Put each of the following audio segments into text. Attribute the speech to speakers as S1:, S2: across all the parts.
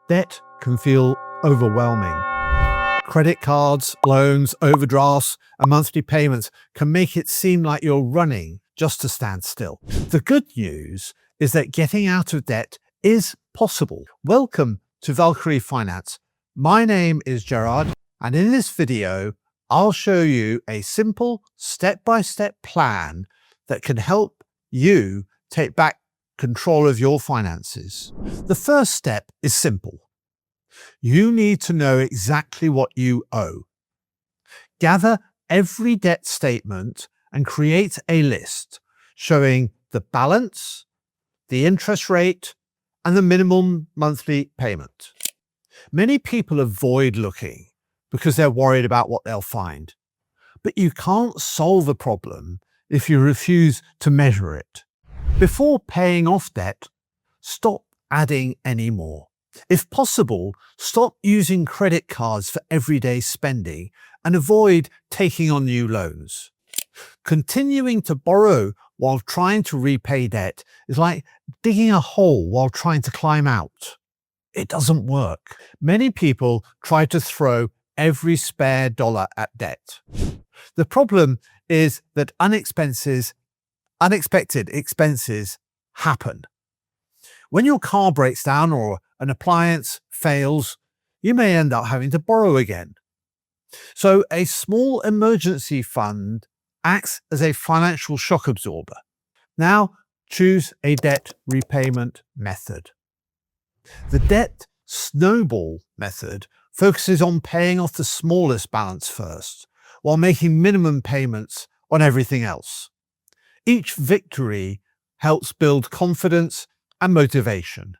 S1: Debt can feel overwhelming. Credit cards, loans, overdrafts, and monthly payments can make it seem like you're running just to stand still. The good news is that getting out of debt is possible. Welcome to Valkyrie Finance. My name is Gerard, and in this video, I'll show you a simple step-by-step plan that can help you take back control of your finances. The first step is simple. You need to know exactly what you owe. Gather every debt statement and create a list showing the balance, the interest rate, and the minimum monthly payment. Many people avoid looking because they're worried about what they'll find. But you can't solve a problem if you refuse to measure it. Before paying off debt, stop adding any more. If possible, stop using credit cards for everyday spending and avoid taking on new loans. Continuing to borrow while trying to repay debt is like digging a hole while trying to climb out. It doesn't work. Many people try to throw every spare dollar at debt. The problem is that unexpected expenses happen. When your car breaks down or an appliance fails, you may end up having to borrow again. So a small emergency fund acts as a financial shock absorber. Now choose a debt repayment method. The debt Snowball method focuses on paying off the smallest balance first, while making minimum payments on everything else. Each victory helps build confidence and motivation.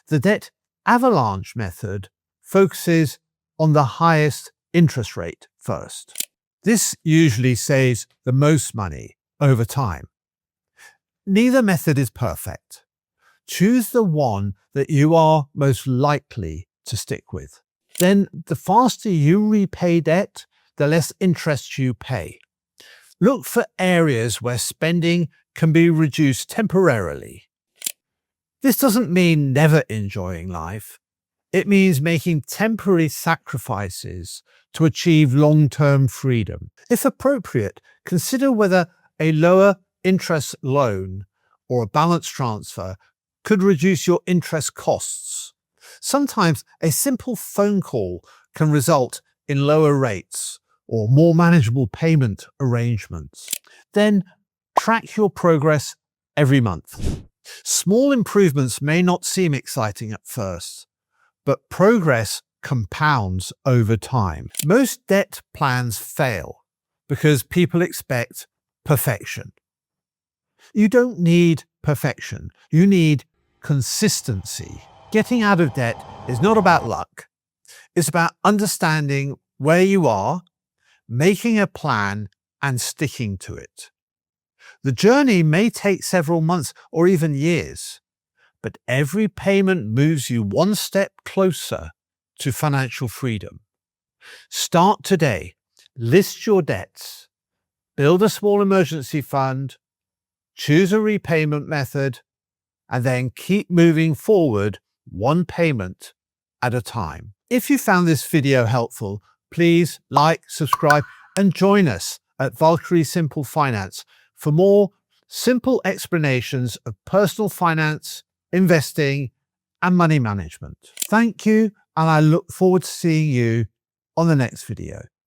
S1: The debt Avalanche method focuses on the highest interest rate first. This usually saves the most money over time. Neither method is perfect. Choose the one that you are most likely to stick with. Then the faster you repay debt, the less interest you pay. Look for areas where spending can be reduced temporarily. This doesn't mean never enjoying life. It means making temporary sacrifices to achieve long-term freedom. If appropriate, consider whether a lower interest loan or a balance transfer could reduce your interest costs. Sometimes a simple phone call can result in lower rates or more manageable payment arrangements. Then track your progress every month. Small improvements may not seem exciting at first, but progress compounds over time. Most debt plans fail because people expect perfection. You don't need perfection. You need consistency. Getting out of debt is not about luck. It's about understanding where you are, making a plan, and sticking to it. The journey may take several months or even years, but every payment moves you one step closer to financial freedom. Start today. List your debts. Build a small emergency fund. Choose a repayment method, and then keep moving forward one payment at a time. If you found this video helpful, please like, subscribe, and join us at Valkyrie Simple Finance for more simple explanations of personal finance, investing, and money management. Thank you, and I look forward to seeing you on the next video.